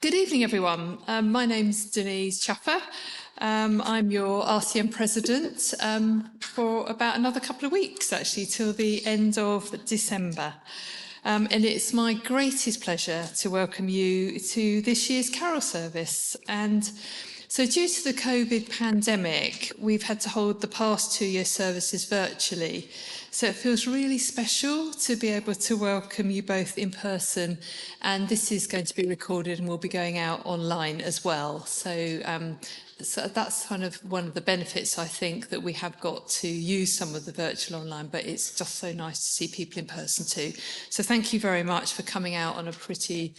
Good evening, everyone. My name's Denise Chaffer. I'm your RCN president for about another couple of weeks, actually, till the end of December. And it's my greatest pleasure to welcome you to this year's carol service. And so due to the COVID pandemic, we've had to hold the past 2 year services virtually. So it feels really special to be able to welcome you both in person, and this is going to be recorded and will be going out online as well. So that's kind of one of the benefits, I think, that we have got to use some of the virtual online, but it's just so nice to see people in person too. So thank you very much for coming out on a pretty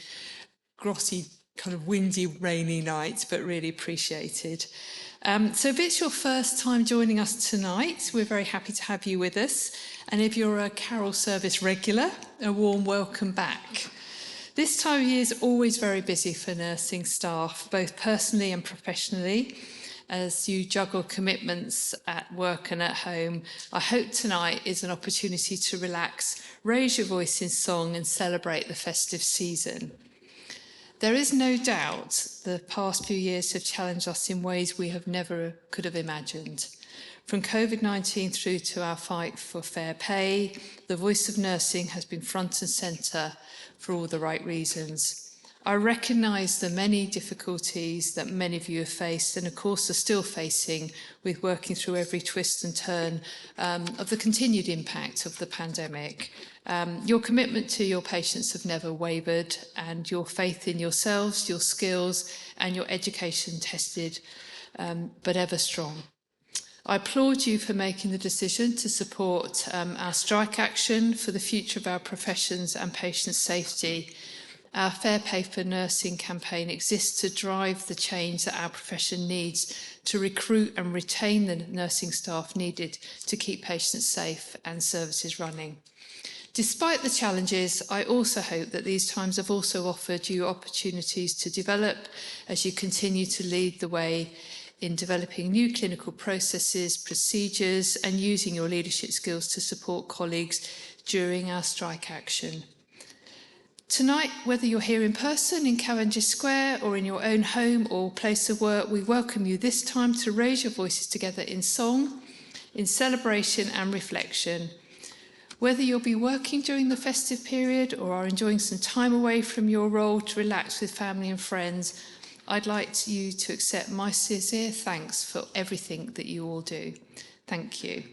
grotty, kind of windy, rainy night, but really appreciated. So if it's your first time joining us tonight, we're very happy to have you with us. And if you're a carol service regular, a warm welcome back. This time of year is always very busy for nursing staff, both personally and professionally. As you juggle commitments at work and at home, I hope tonight is an opportunity to relax, raise your voice in song and celebrate the festive season. There is no doubt the past few years have challenged us in ways we have never could have imagined. From COVID-19 through to our fight for fair pay, the voice of nursing has been front and centre for all the right reasons. I recognise the many difficulties that many of you have faced and of course are still facing with working through every twist and turn of the continued impact of the pandemic. Your commitment to your patients have never wavered, and your faith in yourselves, your skills and your education tested, but ever strong. I applaud you for making the decision to support our strike action for the future of our professions and patient safety. Our Fair Pay for Nursing campaign exists to drive the change that our profession needs to recruit and retain the nursing staff needed to keep patients safe and services running. Despite the challenges, I also hope that these times have also offered you opportunities to develop as you continue to lead the way in developing new clinical processes, procedures, and using your leadership skills to support colleagues during our strike action. Tonight, whether you're here in person in Cavendish Square or in your own home or place of work, we welcome you this time to raise your voices together in song, in celebration and reflection. Whether you'll be working during the festive period or are enjoying some time away from your role to relax with family and friends, I'd like you to accept my sincere thanks for everything that you all do. Thank you.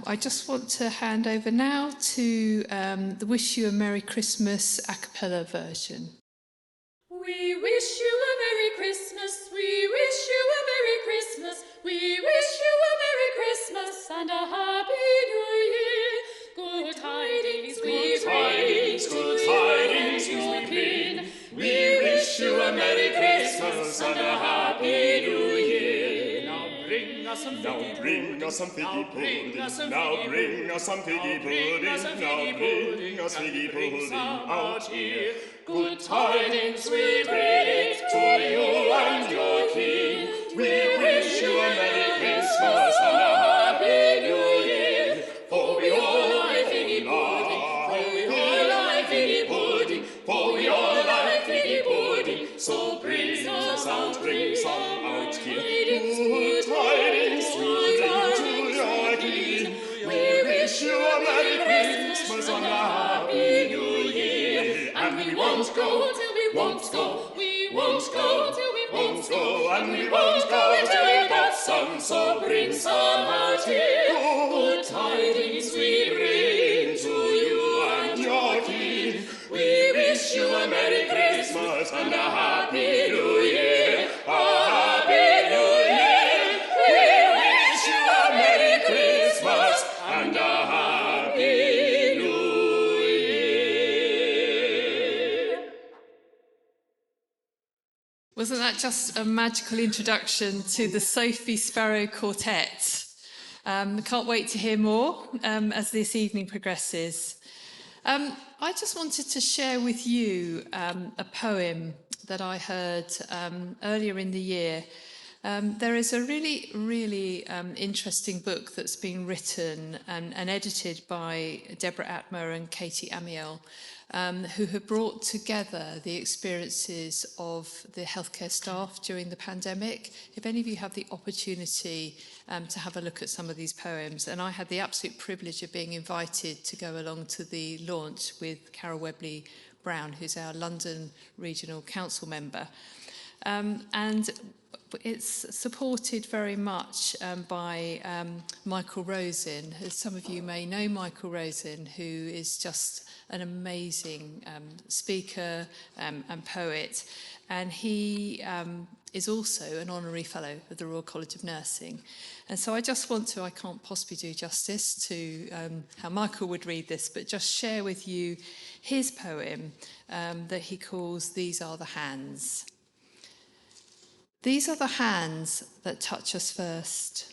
I just want to hand over now to the Wish You a Merry Christmas a cappella version. We wish you a Merry Christmas, we wish you a Merry Christmas, we wish you a Merry Christmas and a Happy New Year. Good tidings, good tidings, good tidings we bring. We wish you a Merry Christmas and a Happy New Year. Now bring us some figgy pudding, now bring us some figgy pudding, now bring us figgy pudding out here. Good tidings we bring to you and your king. We wish you a Merry Christmas and a Happy New Year. For we all like figgy pudding, for we all like figgy pudding, for we all like figgy pudding. So bring some out here. Good tidings we bring to your king. We wish you a Merry Christmas and a Happy New Year. And we won't go till we won't go. We won't go till we won't go. And we won't go till we got some. So bring some out here. Good tidings we bring to you and your king. We wish you a Merry Christmas and a Happy New Year. A Happy New Year. We wish you a Merry Christmas and a Happy New Year. Wasn't that just a magical introduction to the Sophie Sparrow Quartet? I can't wait to hear more as this evening progresses. I just wanted to share with you a poem that I heard earlier in the year There is a really interesting book that's been written and edited by Deborah Atmer and Katie Amiel, who have brought together the experiences of the healthcare staff during the pandemic. If any of you have the opportunity to have a look at some of these poems, and I had the absolute privilege of being invited to go along to the launch with Carol Webley Brown, who's our London Regional Council member. And it's supported very much by Michael Rosen. As some of you may know Michael Rosen, who is just an amazing speaker and poet. And he is also an honorary fellow of the Royal College of Nursing. And so I just want to, I can't possibly do justice to how Michael would read this, but just share with you his poem that he calls These Are the Hands. These are the hands that touch us first.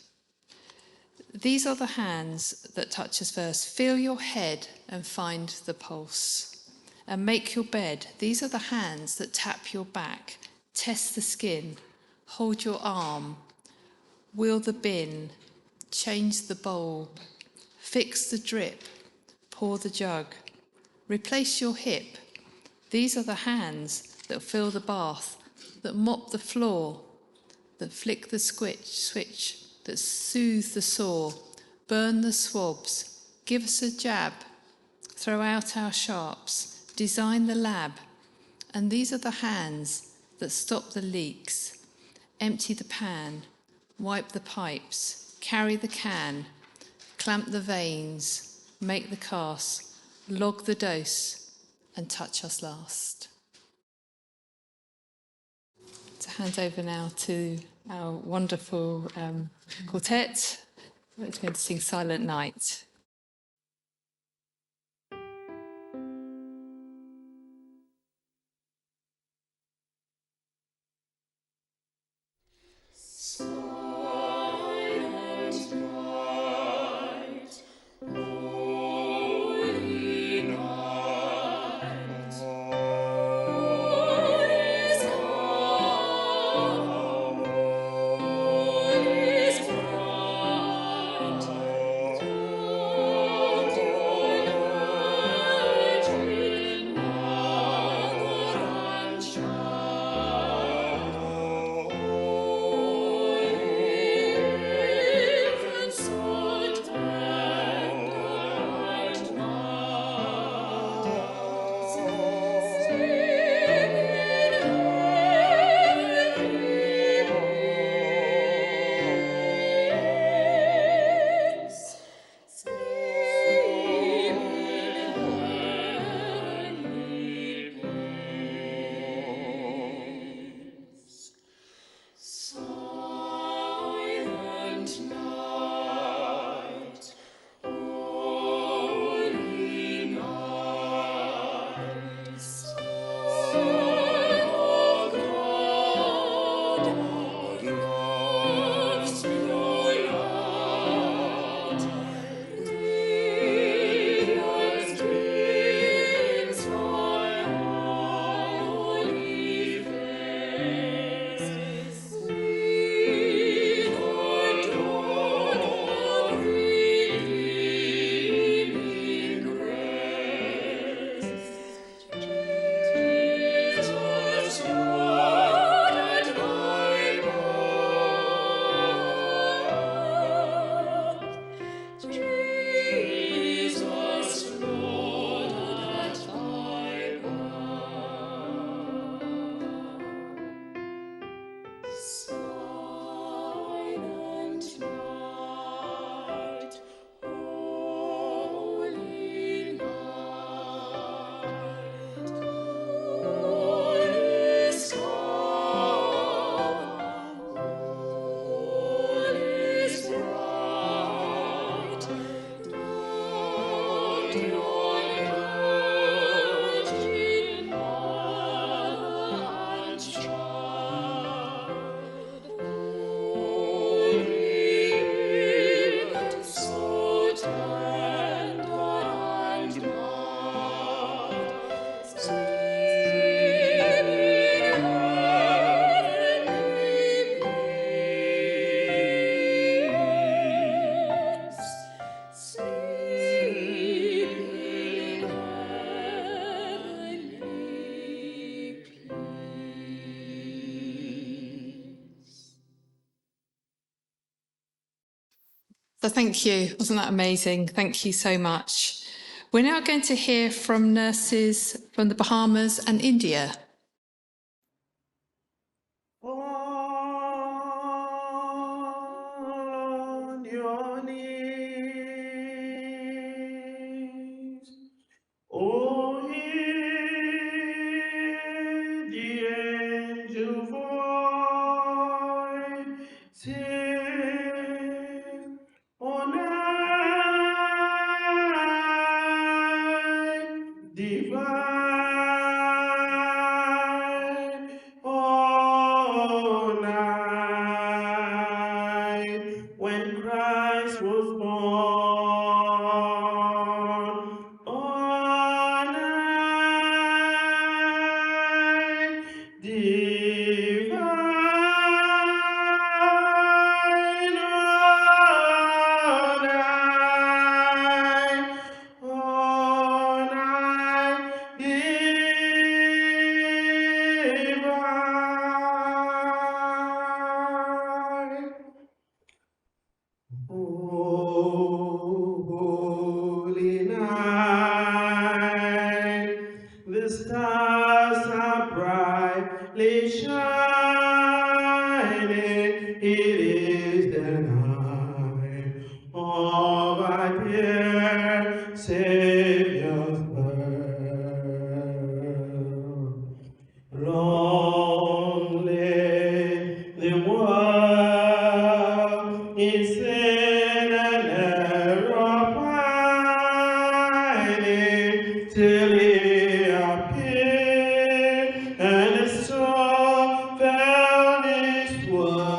These are the hands that touch us first. Feel your head and find the pulse. And make your bed. These are the hands that tap your back, test the skin, hold your arm, wheel the bin, change the bulb, fix the drip, pour the jug, replace your hip. These are the hands that fill the bath, that mop the floor, that flick the switch, that soothe the sore, burn the swabs, give us a jab, throw out our sharps, design the lab. And these are the hands that stop the leaks, empty the pan, wipe the pipes, carry the can, clamp the veins, make the cast, log the dose, and touch us last. To hand over now to our wonderful quartet. It's going to sing Silent Night. So thank you. Wasn't that amazing? Thank you so much. We're now going to hear from nurses from the Bahamas and India. On your knees. Oh, hear the angel voices on night divine, all night when Christ was born. All night divine, all night divine. Oh, holy night, the stars are brightly shining. It is the night of our dear Savior's birth. Long live the world in sin and error pining, till he appeared and the soul found his word,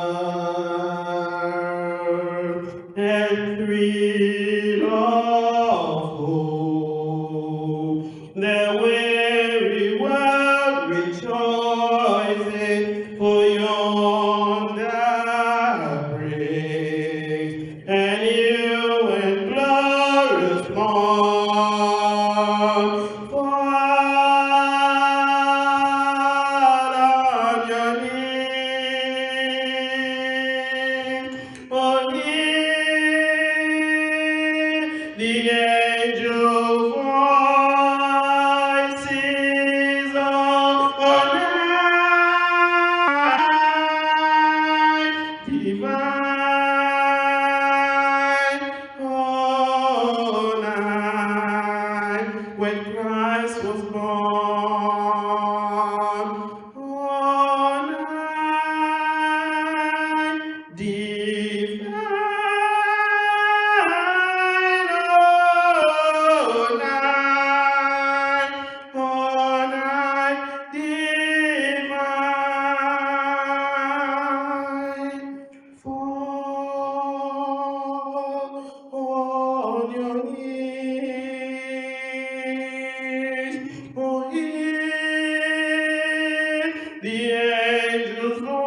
and thrill of hope. The weary world rejoicing, for yonder breaks a new and glorious morn. Fall on your knees, oh, hear the angel voices on night divine, all night when Christ was born. All night divine, all night divine. Fall on your knees, oh, hear the angels' voices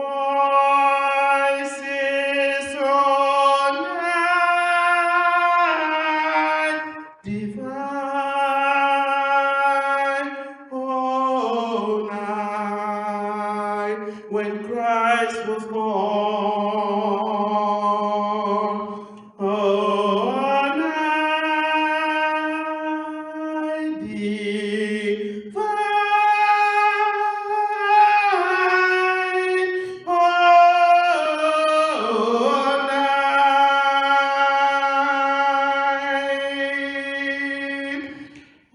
on night divine, all night when Christ was born. All night divine, all night,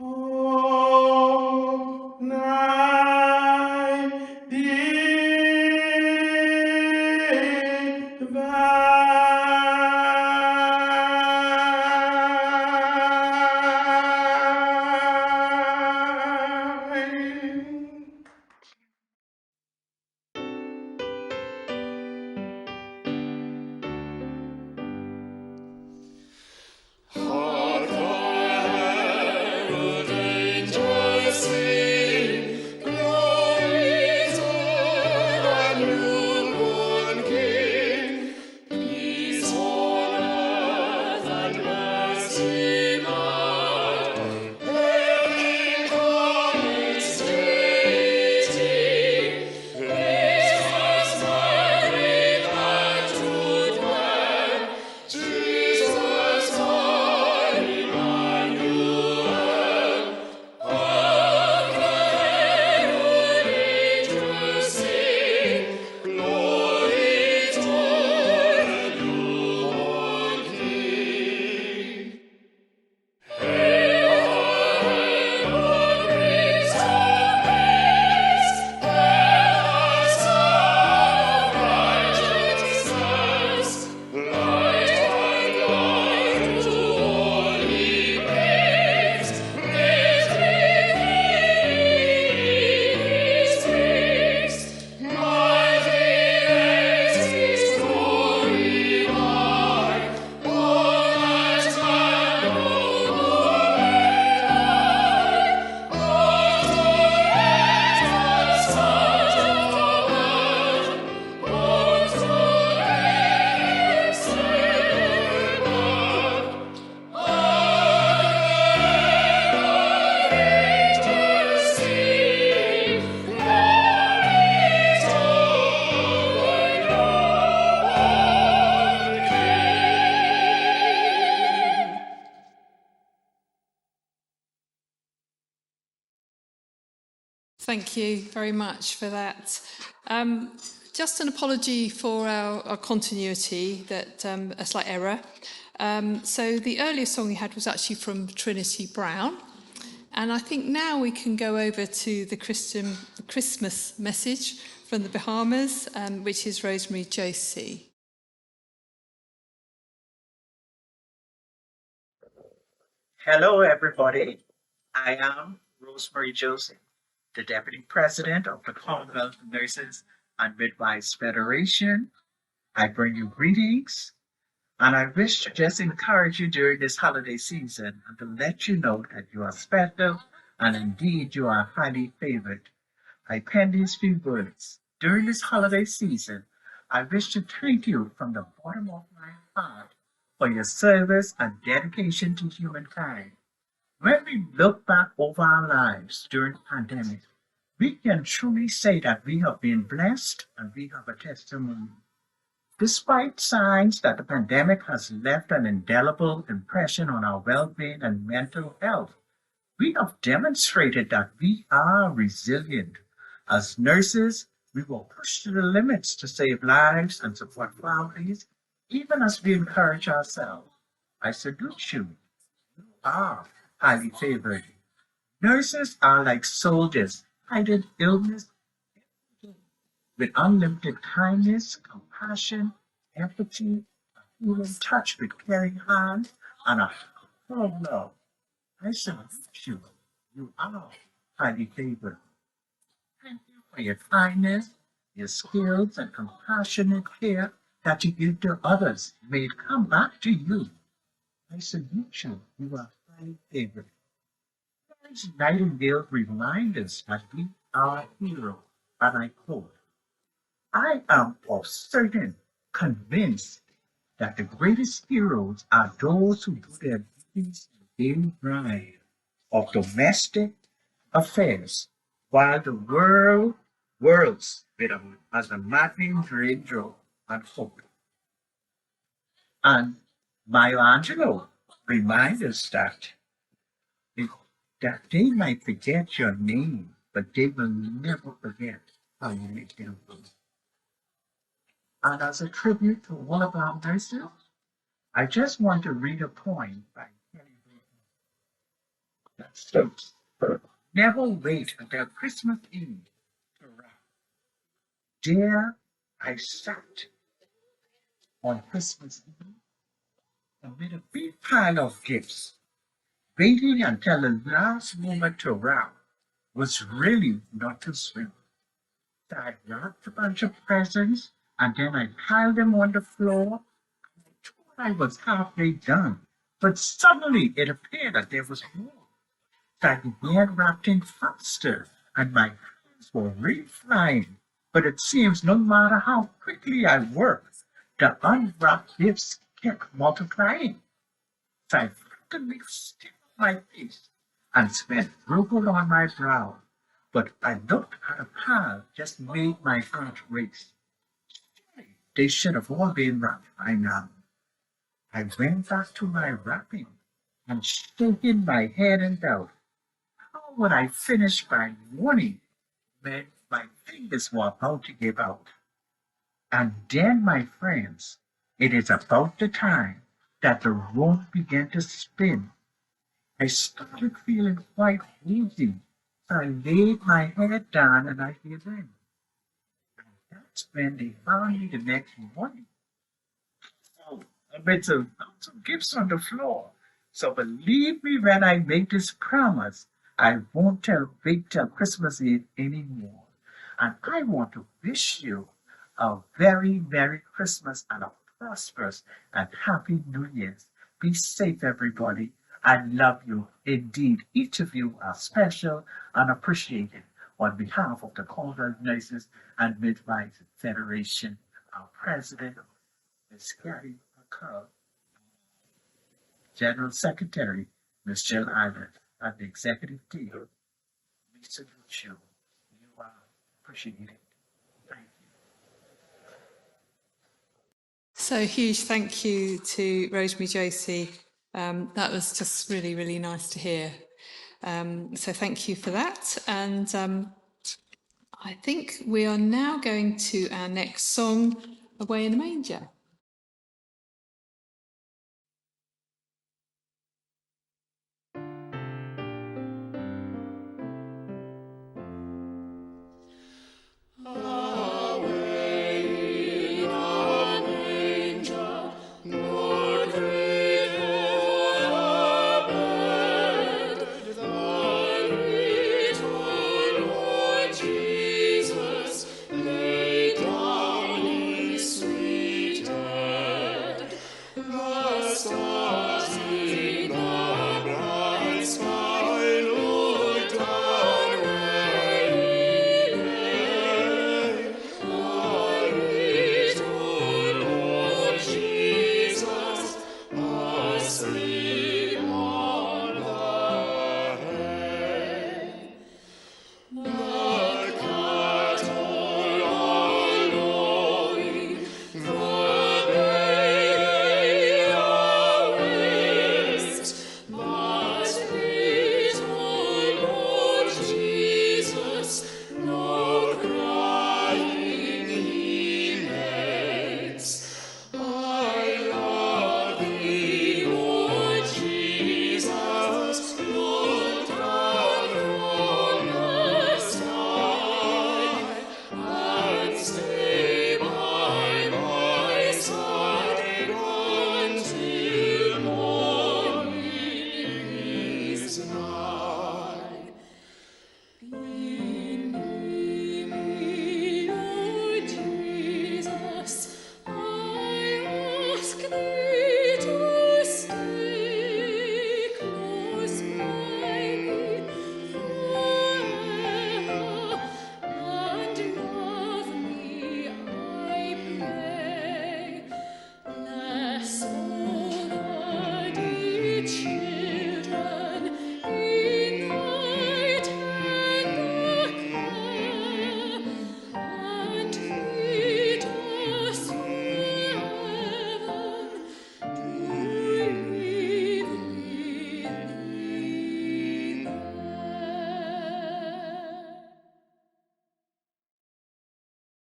all night divine. Thank you very much for that. Just an apology for our continuity, that a slight error. So the earlier song we had was actually from Trinity Brown. And I think now we can go over to the Christmas message from the Bahamas, which is Rosemary Josie. Hello, everybody. I am Rosemary Josie, the Deputy President of the Commonwealth Nurses and Midwives Federation. I bring you greetings, and I wish to just encourage you during this holiday season and to let you know that you are special and indeed you are highly favored. I pen these few words. During this holiday season, I wish to thank you from the bottom of my heart for your service and dedication to humankind. When we look back over our lives during the pandemic, we can truly say that we have been blessed and we have a testimony. Despite signs that the pandemic has left an indelible impression on our well-being and mental health, we have demonstrated that we are resilient. As nurses, we will push to the limits to save lives and support families, even as we encourage ourselves. I salute you. You are highly favored. Nurses are like soldiers, fighting illness with unlimited kindness, compassion, empathy, a human touch with caring hands, and a full of love. I salute you. You are highly favored. Thank you for your kindness, your skills, and compassionate care that you give to others. May it come back to you. I salute you. You are highly favored. Florence Nightingale reminds us that we are heroes, and I quote, I am for certain convinced that the greatest heroes are those who do their duties in daily grind of domestic affairs, while the world whirls with them as a maddening raindrop and hope. And Maya Angelou reminds us that they might forget your name, but they will never forget how you make them feel. And as a tribute to all of our nurses, I just want to read a poem by Kelly that states, never wait until Christmas Eve to wrap. There I sat on Christmas Eve amid a big pile of gifts, waiting until the last moment to wrap was really not too soon. So I wrapped a bunch of presents and then I piled them on the floor. I thought I was halfway done, but suddenly it appeared that there was more. So I began wrapping faster and my hands were really flying. But it seems no matter how quickly I worked, the unwrapped gifts kept multiplying. So I frequently stiff my face and sweat dribbled on my brow. But I looked at a pile just made my heart race. They should have all been wrapped by now. I went back to my wrapping and shaking my head in doubt. How would I finish by morning when my fingers were about to give out? And then, my friends, it is about the time that the room began to spin. I started feeling quite woozy, so I laid my head down and I gave in. And that's when they found me the next morning. So, amidst a lots of gifts on the floor. So believe me when I make this promise, I won't wait till Christmas Eve anymore. And I want to wish you a very Merry Christmas and a prosperous and Happy New Year's. Be safe, everybody. I love you. Indeed, each of you are special and appreciated. On behalf of the Commonwealth Nurses and Midwives Federation, our president, Ms. Gary McCall, General Secretary, Ms. Jill Island, and the executive team, we salute you. You are appreciated. Thank you. So a huge thank you to Rosemary Josie. That was just really, really nice to hear. So thank you for that. And I think we are now going to our next song, Away in a Manger.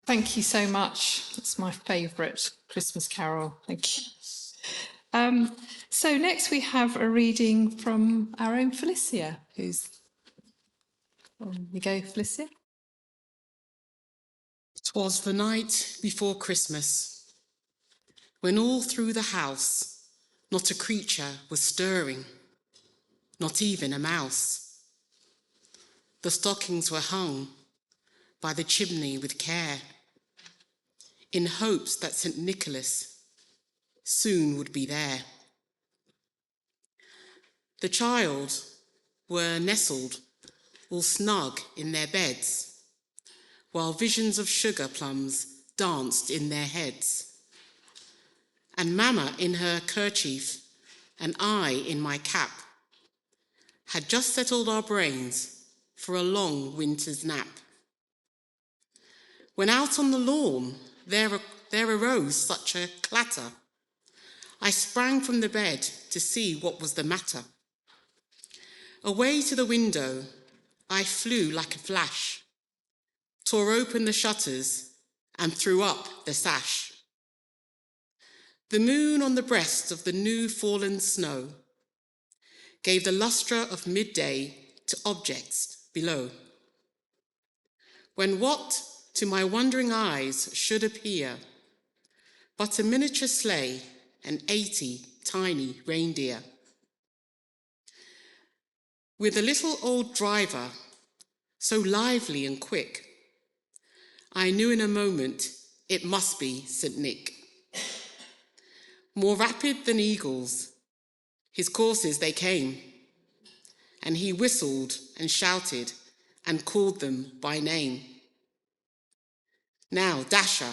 Thank you so much. It's my favourite Christmas carol. Thank you. So next we have a reading from our own Felicia, who's... On you go, Felicia. 'Twas the night before Christmas, when all through the house not a creature was stirring, not even a mouse. The stockings were hung by the chimney with care, in hopes that St. Nicholas soon would be there. The child were nestled all snug in their beds, while visions of sugar plums danced in their heads. And Mamma in her kerchief and I in my cap had just settled our brains for a long winter's nap. When out on the lawn there arose such a clatter, I sprang from the bed to see what was the matter. Away to the window I flew like a flash, tore open the shutters and threw up the sash. The moon on the breast of the new fallen snow gave the lustre of midday to objects below. When what to my wondering eyes should appear but a miniature sleigh and 80 tiny reindeer, with a little old driver so lively and quick, I knew in a moment it must be St. Nick. More rapid than eagles, his coursers they came, and he whistled and shouted and called them by name. Now Dasher,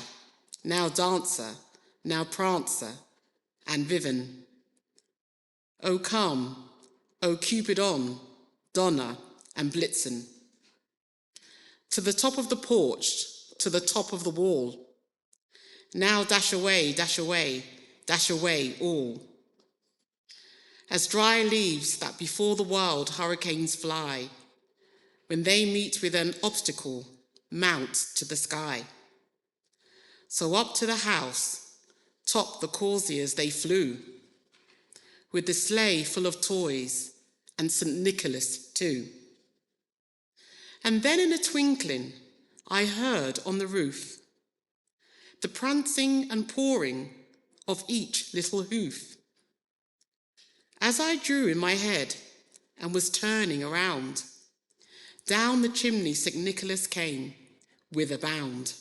now Dancer, now Prancer, and Vivan. O come, O Cupidon, Donna, and Blitzen. To the top of the porch, to the top of the wall. Now dash away, all. As dry leaves that before the wild hurricanes fly, when they meet with an obstacle, mount to the sky. So up to the house, top the causiers they flew, with the sleigh full of toys and St. Nicholas too. And then in a twinkling, I heard on the roof the prancing and pawing of each little hoof. As I drew in my head and was turning around, down the chimney St. Nicholas came with a bound.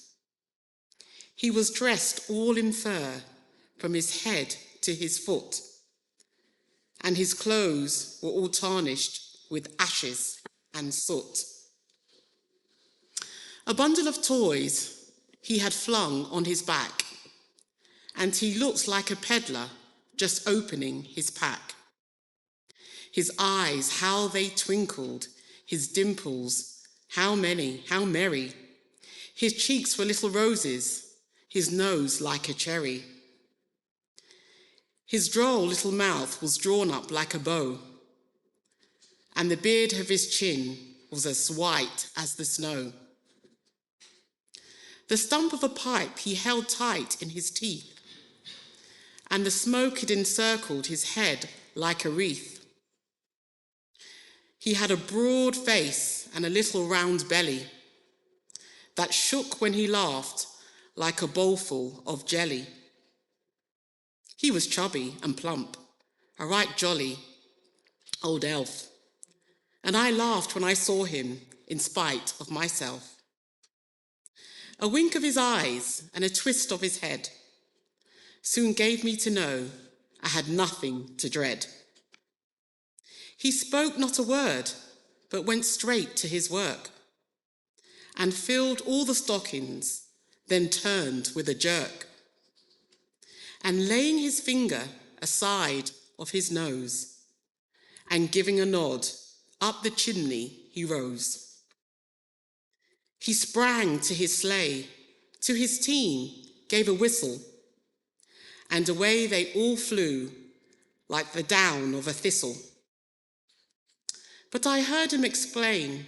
He was dressed all in fur from his head to his foot, and his clothes were all tarnished with ashes and soot. A bundle of toys he had flung on his back, and he looked like a peddler just opening his pack. His eyes, how they twinkled, his dimples, how many, how merry. His cheeks were little roses, his nose like a cherry. His droll little mouth was drawn up like a bow, and the beard of his chin was as white as the snow. The stump of a pipe he held tight in his teeth, and the smoke had encircled his head like a wreath. He had a broad face and a little round belly that shook when he laughed like a bowlful of jelly. He was chubby and plump, a right jolly old elf, and I laughed when I saw him in spite of myself. A wink of his eyes and a twist of his head soon gave me to know I had nothing to dread. He spoke not a word, but went straight to his work and filled all the stockings, then turned with a jerk, and laying his finger aside of his nose and giving a nod, up the chimney he rose. He sprang to his sleigh, to his team gave a whistle, and away they all flew like the down of a thistle. But I heard him explain,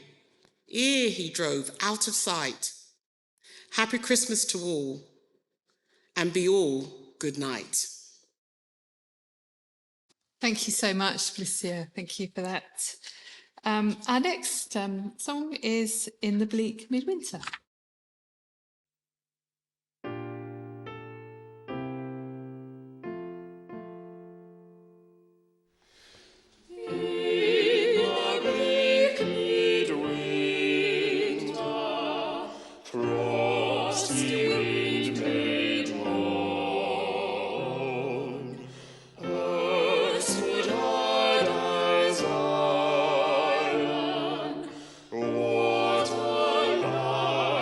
ere he drove out of sight, Happy Christmas to all, and be all good night. Thank you so much, Felicia. Thank you for that. Our next song is In the Bleak Midwinter. What a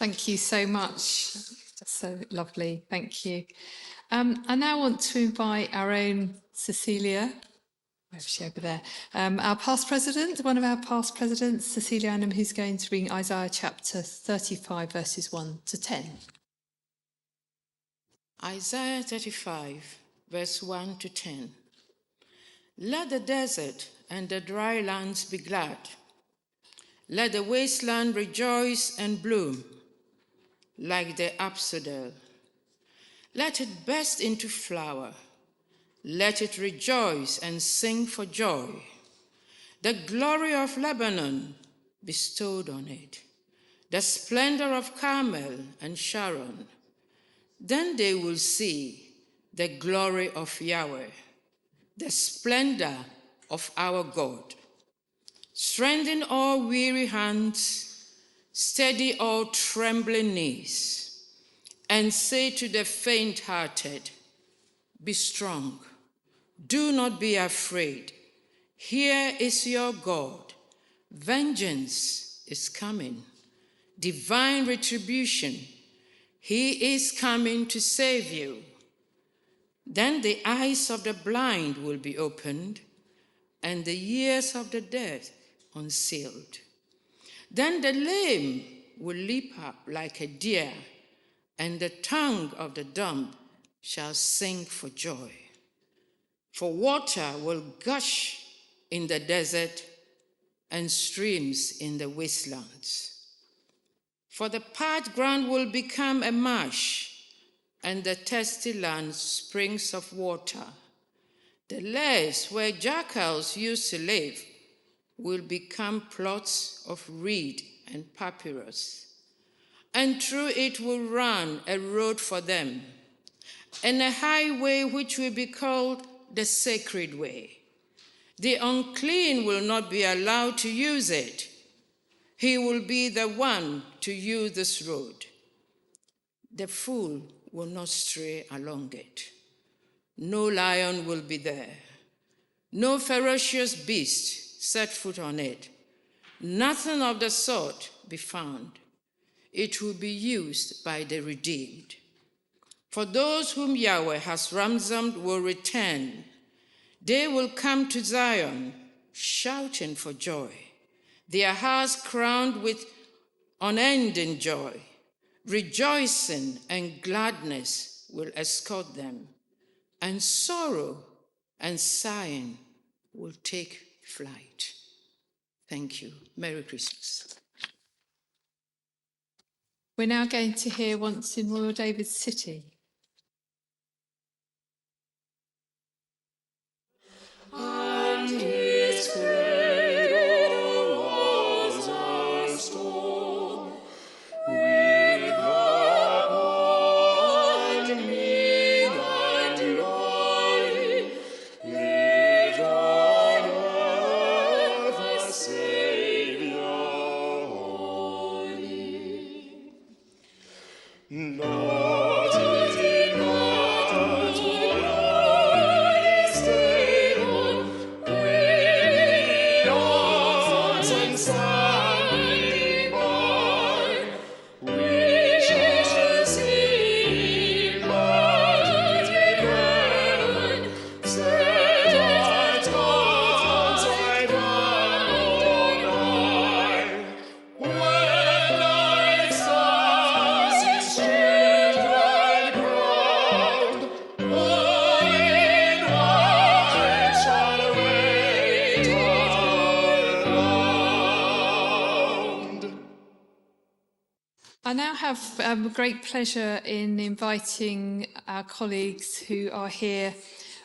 Thank you so much. That's so lovely. Thank you. I now want to invite our own Cecilia. Where is she over there? Our past president, one of our past presidents, Cecilia Annam, who's going to read Isaiah chapter 35, verses 1 to 10. Isaiah 35, verse 1 to 10. Let the desert and the dry lands be glad. Let the wasteland rejoice and bloom like the asphodel. Let it burst into flower. Let it rejoice and sing for joy. The glory of Lebanon bestowed on it, the splendor of Carmel and Sharon. Then they will see the glory of Yahweh, the splendor of our God. Strengthen all weary hands, steady all trembling knees, and say to the faint-hearted, be strong, do not be afraid. Here is your God. Vengeance is coming, divine retribution. He is coming to save you. Then the eyes of the blind will be opened, and the ears of the deaf unsealed. Then the lame will leap up like a deer, and the tongue of the dumb shall sing for joy. For water will gush in the desert and streams in the wastelands. For the parched ground will become a marsh, and the thirsty land springs of water. The lairs where jackals used to live will become plots of reed and papyrus, and through it will run a road for them, and a highway which will be called the sacred way. The unclean will not be allowed to use it. He will be the one to use this road. The fool will not stray along it. No lion will be there. No ferocious beast set foot on it. Nothing of the sort be found. It will be used by the redeemed. For those whom Yahweh has ransomed will return. They will come to Zion, shouting for joy, their hearts crowned with unending joy. Rejoicing and gladness will escort them, and sorrow and sighing will take flight. Thank you. Merry Christmas. We're now going to hear Once in Royal David's City. And his cradle was a stone, with the meek and lowly, lived on earth a Saviour holy. Not in God stable, with arms and standing by, wishes he might in heaven set at God's right hand on high. When night stars his children crowned, all in white shall wait around. I now have great pleasure in inviting our colleagues who are here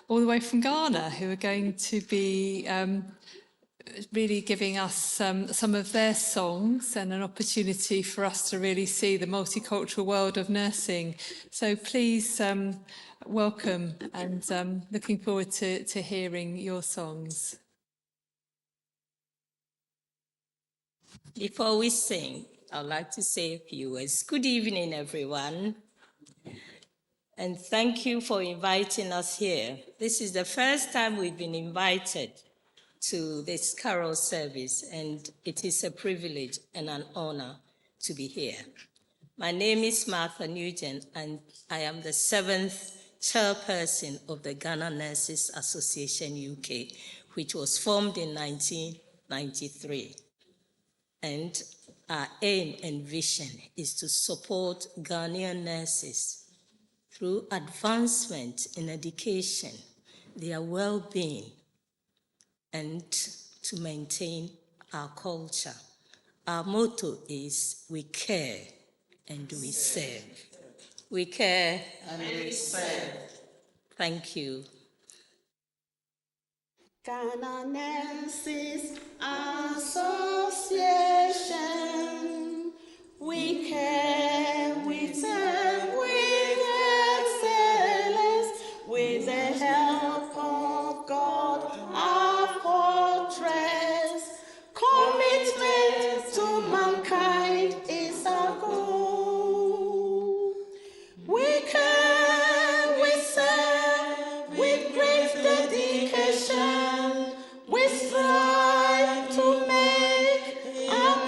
all the way from Ghana, who are going to be really giving us some of their songs and an opportunity for us to really see the multicultural world of nursing. So please welcome, and looking forward to hearing your songs. Before we sing, I'd like to say a few words. Good evening, everyone. And thank you for inviting us here. This is the first time we've been invited to this carol service, and it is a privilege and an honor to be here. My name is Martha Nugent, and I am the 7th chairperson of the Ghana Nurses Association UK, which was formed in 1993. And our aim and vision is to support Ghanaian nurses through advancement in education, their well-being, and to maintain our culture. Our motto is, we care and we serve. We care and we serve. Thank you. Ghana Nurses Association. We care, we serve with excellence, with the help of God, our fortress. Commitment to mankind is our goal. We care, we serve with great dedication. We strive to make our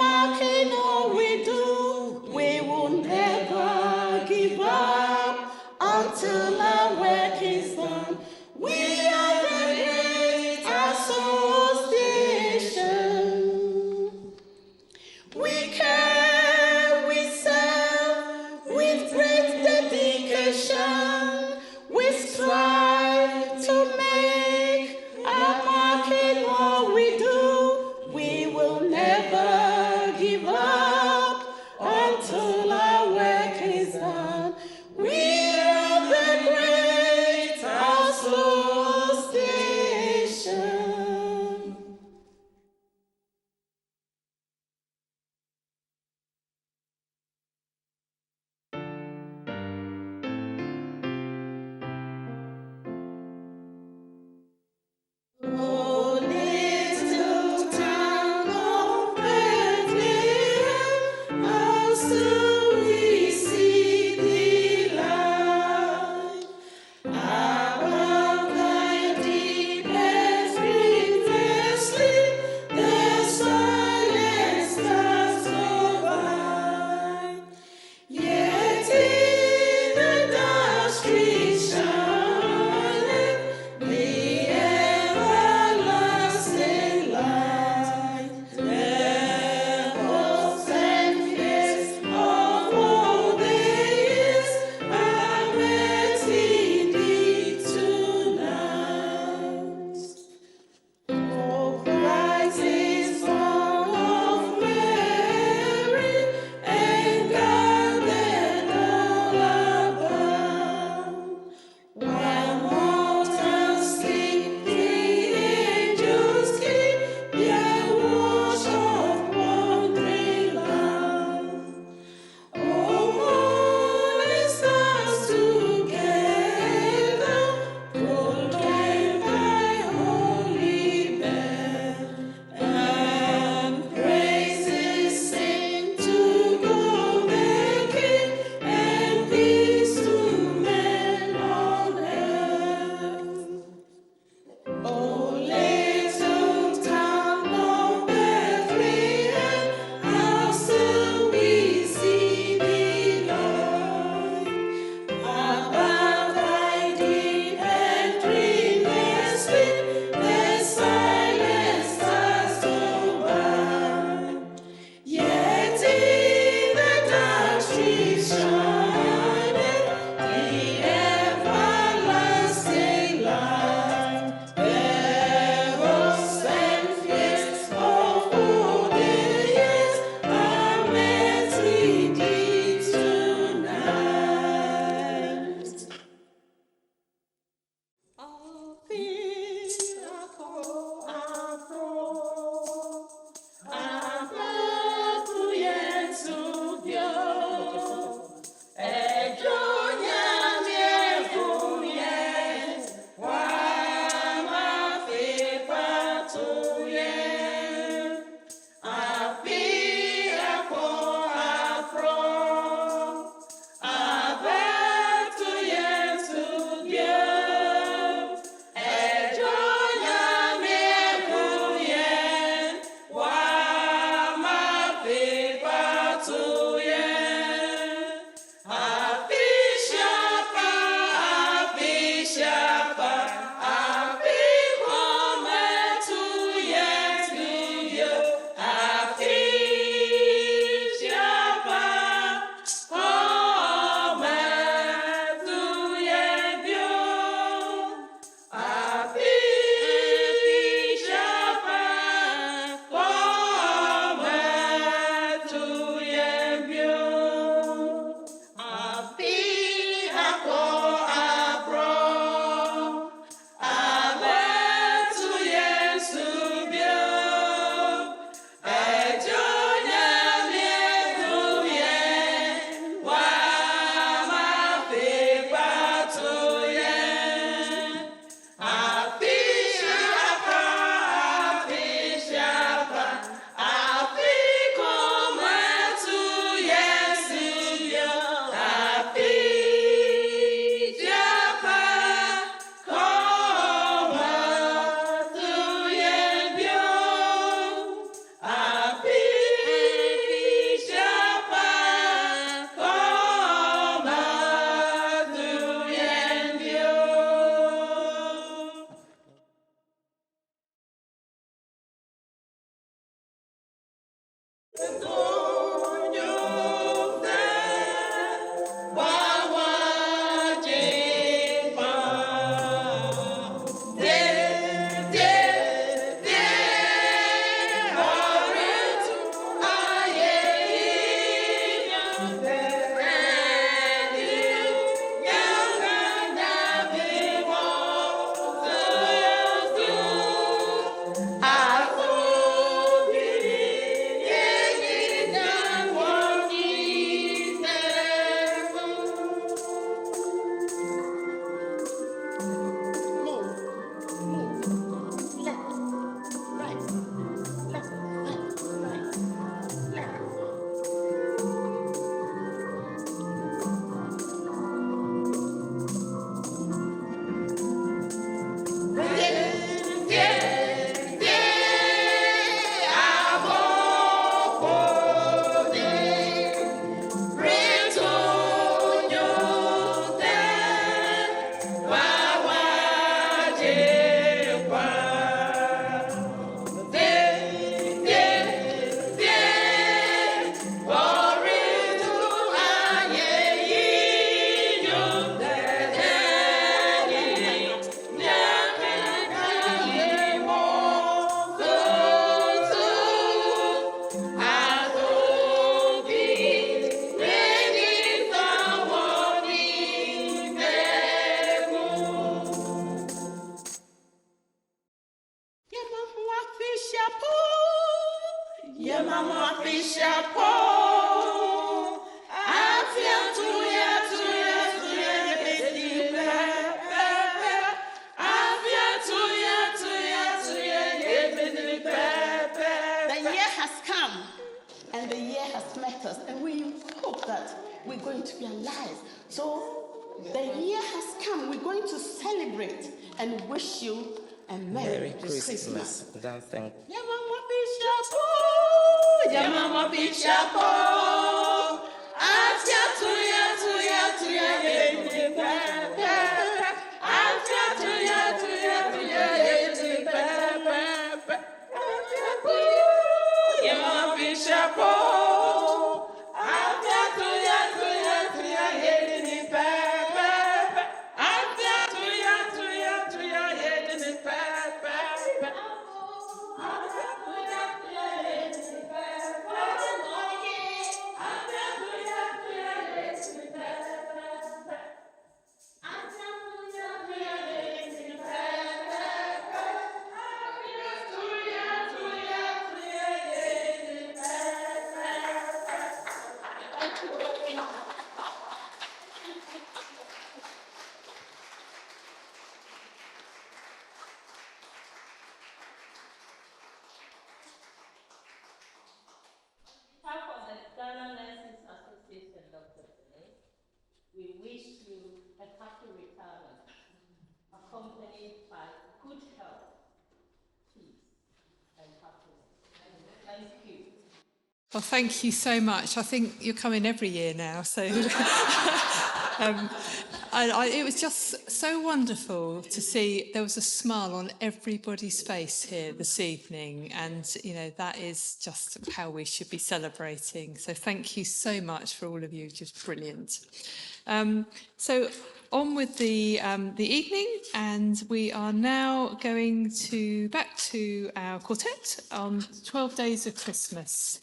And the year has met us, and we hope that we're going to be alive. So the year has come. We're going to celebrate and wish you a Merry Christmas. Don't think. Yamama Bishop, Afia tuya, Afia tuya, Yamama Bishop, Afia tuya, we wish you a happy retirement, accompanied by good health, peace, and happiness. Thank you. Well, thank you so much. I think you're coming every year now, so it was just so wonderful to see there was a smile on everybody's face here this evening, and that is just how we should be celebrating. So thank you so much for all of you, just brilliant. So on with the evening, and we are now going back to our quartet on 12 Days of Christmas.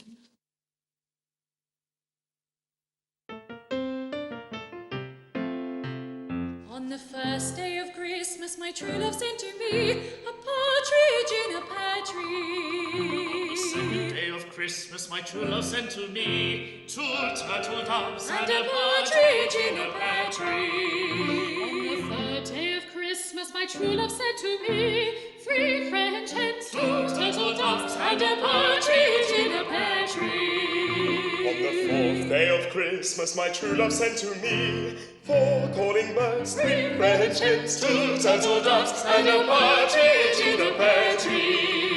On the first day of Christmas, my true love sent to me a partridge in a pear tree. On the second day of Christmas, my true love sent to me 2 turtle doves and a partridge in a pear tree. On the third day of Christmas, my true love sent to me 3 French hens, 2 turtle doves and a partridge in a pear tree. On the 4th day of Christmas, my true love sent to me 4 calling birds, 3 French hens, 2 turtle doves, and a partridge in a pear tree.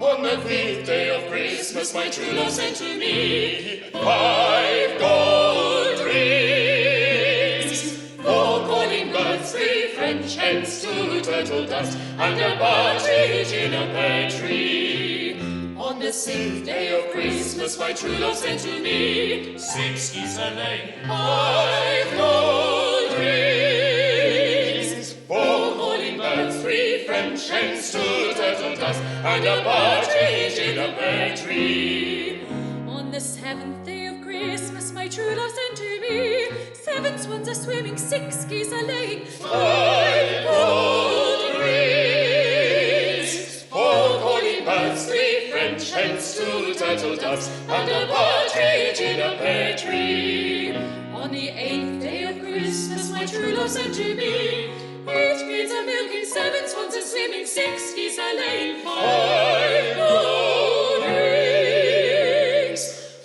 On the 5th day of Christmas, my true love sent to me 5 gold rings, 4 calling birds, 3 French hens, 2 turtle doves, and a partridge in a pear tree. On the 6th day of Christmas, my true love sent to me 6 geese a laying, 5 gold rings, 4 calling birds, 3 French hens, 2 turtle doves, and a partridge in a pear tree. On the 7th day of Christmas, my true love sent to me 7 swans are swimming, 6 geese are laying, 5 gold rings, 4 calling birds, 3 French hens, 2 turtle doves, and a partridge in a pear tree. On the 8th day of Christmas, my true love sent to me 8 maids are milking, 7 swans are swimming, 6 geese are laying, 5 gold rings,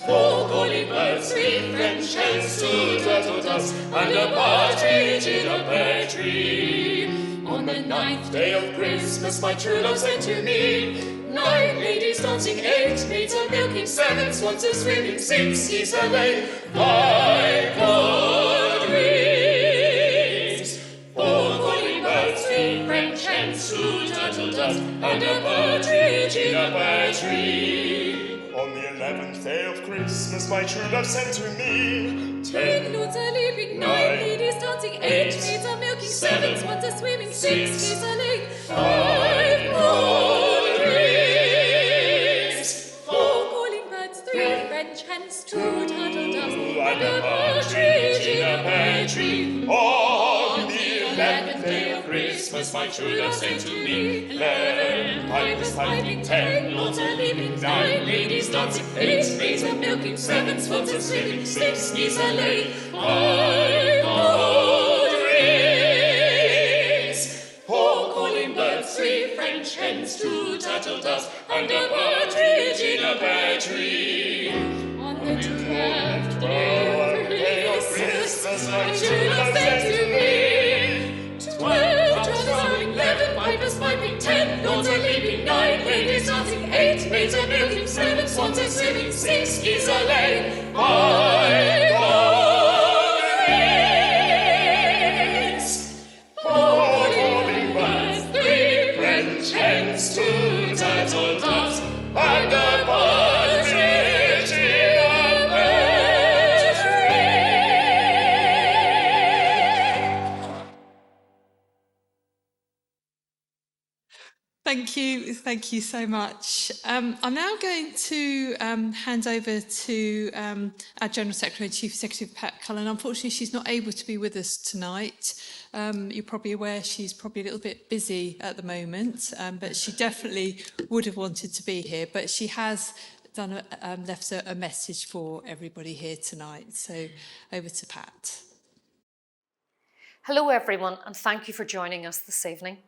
4 calling birds, 3 French hens, 2 turtle doves, and a partridge in a pear tree. On the 9th day of Christmas, my true love sent to me 9 ladies dancing, 8 maids are milking, 7 swans are swimming, 6 geese are laying, 5 gold rings, 4 calling birds, 3 French hens, 2 turtle doves, and a partridge in a pear tree. On the 11th day of Christmas, my true love sent to me 10 lords are leaping, 9 ladies dancing, 8 maids are milking, 7 swans are swimming, 6 geese are laying, 5 gold rings, 4 calling birds, 3 French hens, 2 turtle doves, and a partridge in a pear tree. On the 11th day of Christmas, Christmas, my true love sent to me. 11 pipers piping, 10 lords a leaping, 9 ladies dancing, 8 maids a milking, 7 swans a swimming, 6 geese a laying, 5 gold rings, 4 calling birds, 3 French hens, 2 turtle doves, and a partridge in a pear tree. On the 12th day of Christmas, my true love sent to me. 12 drums sounding, 11 pipers piping, 10 lords a leaping, 9 ladies dancing, 8 maids a milking, 7 swans a swimming, 6 geese a laying, 5 gold rings, 4 calling birds, 3 French hens, 2 turtle doves, and a partridge in a pear tree. Thank you so much. I'm now going to hand over to our General Secretary and Chief Executive, Pat Cullen. Unfortunately, she's not able to be with us tonight. You're probably aware she's probably a little bit busy at the moment, but she definitely would have wanted to be here. But she has left a message for everybody here tonight. So over to Pat. Hello everyone, and thank you for joining us this evening.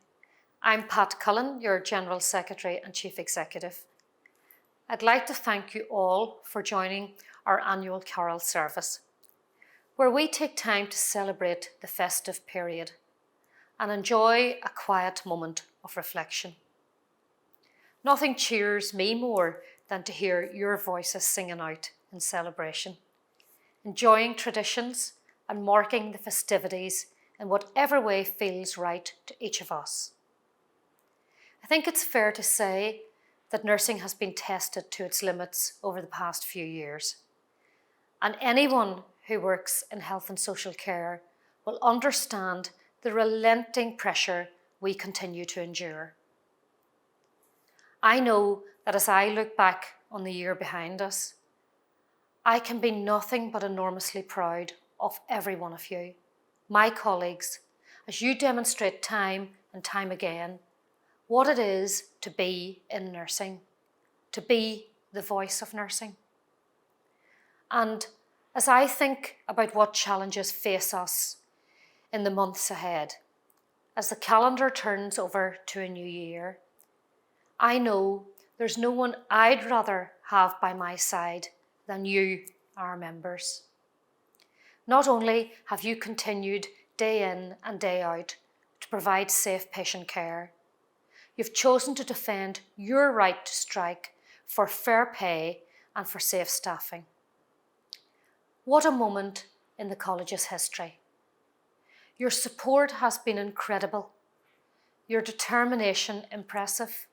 I'm Pat Cullen, your General Secretary and Chief Executive. I'd like to thank you all for joining our annual carol service, where we take time to celebrate the festive period and enjoy a quiet moment of reflection. Nothing cheers me more than to hear your voices singing out in celebration, enjoying traditions and marking the festivities in whatever way feels right to each of us. I think it's fair to say that nursing has been tested to its limits over the past few years. And anyone who works in health and social care will understand the relenting pressure we continue to endure. I know that as I look back on the year behind us, I can be nothing but enormously proud of every one of you, my colleagues, as you demonstrate time and time again what it is to be in nursing, to be the voice of nursing. And as I think about what challenges face us in the months ahead, as the calendar turns over to a new year, I know there's no one I'd rather have by my side than you, our members. Not only have you continued day in and day out to provide safe patient care, you've chosen to defend your right to strike for fair pay and for safe staffing. What a moment in the college's history. Your support has been incredible, your determination impressive.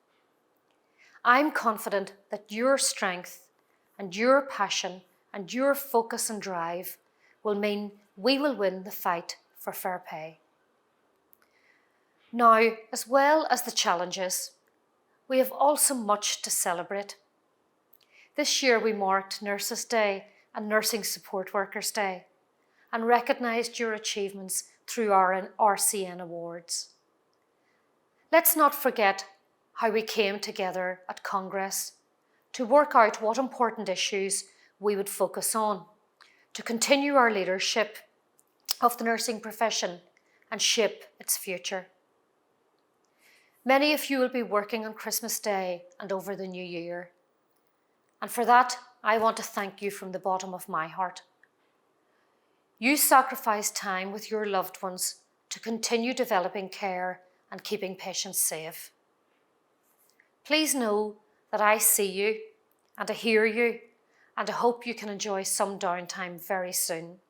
I'm confident that your strength and your passion and your focus and drive will mean we will win the fight for fair pay. Now, as well as the challenges, we have also much to celebrate. This year we marked Nurses' Day and Nursing Support Workers' Day and recognised your achievements through our RCN awards. Let's not forget how we came together at Congress to work out what important issues we would focus on, to continue our leadership of the nursing profession and shape its future. Many of you will be working on Christmas Day and over the new year. And for that, I want to thank you from the bottom of my heart. You sacrifice time with your loved ones to continue developing care and keeping patients safe. Please know that I see you and I hear you, and I hope you can enjoy some downtime very soon,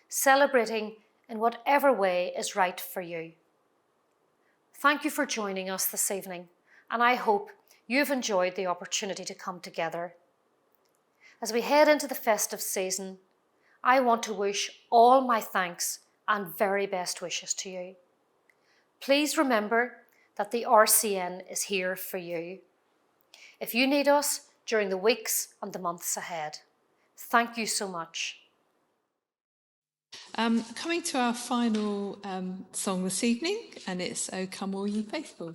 celebrating in whatever way is right for you. Thank you for joining us this evening, and I hope you've enjoyed the opportunity to come together. As we head into the festive season, I want to wish all my thanks and very best wishes to you. Please remember that the RCN is here for you if you need us during the weeks and the months ahead. Thank you so much. Coming to our final song this evening, and it's "O Come All Ye Faithful."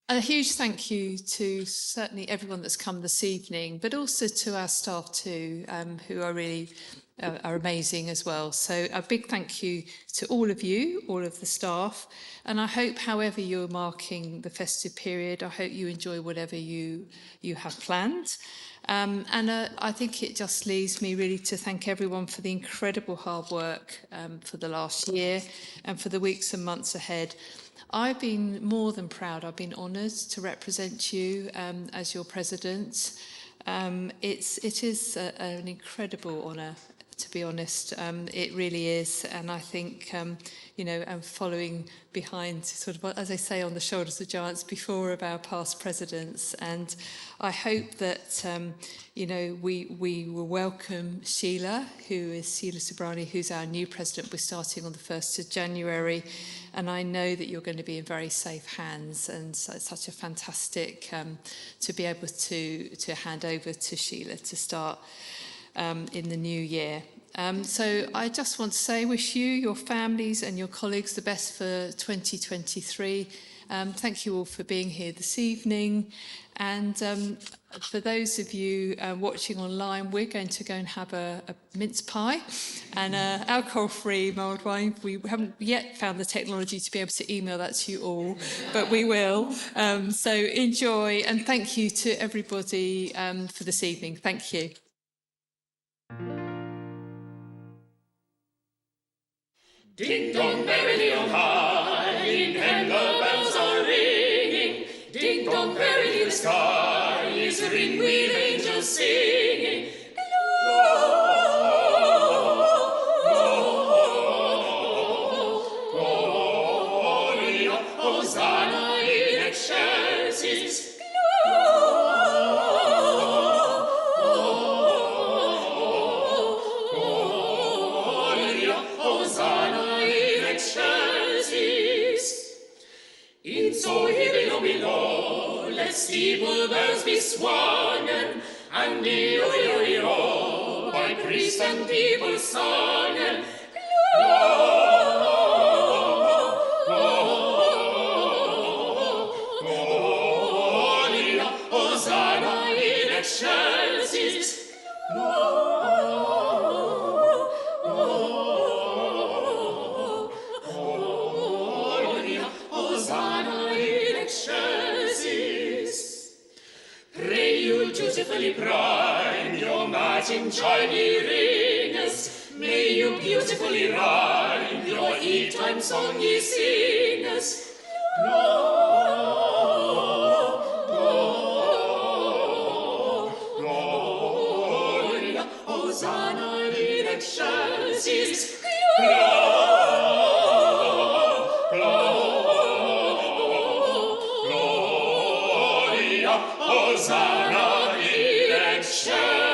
A huge thank you to certainly everyone that's come this evening, but also to our staff too, who are really are amazing as well. So a big thank you to all of you, all of the staff, and I hope however you're marking the festive period, I hope you enjoy whatever you have planned. I think it just leaves me really to thank everyone for the incredible hard work for the last year and for the weeks and months ahead. I've been more than proud. I've been honoured to represent you as your president. It is an incredible honour, to be honest. It really is. And I think, and following behind, sort of, as I say, on the shoulders of giants before of our past presidents. And I hope that, we will welcome Sheila, who is Sheila Subrani, who's our new president. We're starting on the 1st of January. And I know that you're going to be in very safe hands, and so it's such a fantastic to be able to hand over to Sheila to start in the new year. So I just want to say, wish you, your families and your colleagues the best for 2023. Thank you all for being here this evening. And for those of you watching online, we're going to go and have a mince pie and alcohol-free mulled wine. We haven't yet found the technology to be able to email that to you all, but we will. So enjoy, and thank you to everybody for this evening. Thank you. Ding dong, merrily on high, and the bells are ringing. Ding dong, merrily the sky is ring with angels singing. Gloria, Hosanna in excelsis. Gloria. below, below, let steeple bells be swungen, and yo, by priest and people sung, and Gloria, Hosanna in excelsis, Gloria, Hosanna in excelsis. Pray you dutifully prime your matching shiny rings. May you beautifully rhyme your e-time song ye sing us. Gloria, Hosanna in excelsis. Gloria, Hosanna in excelsis.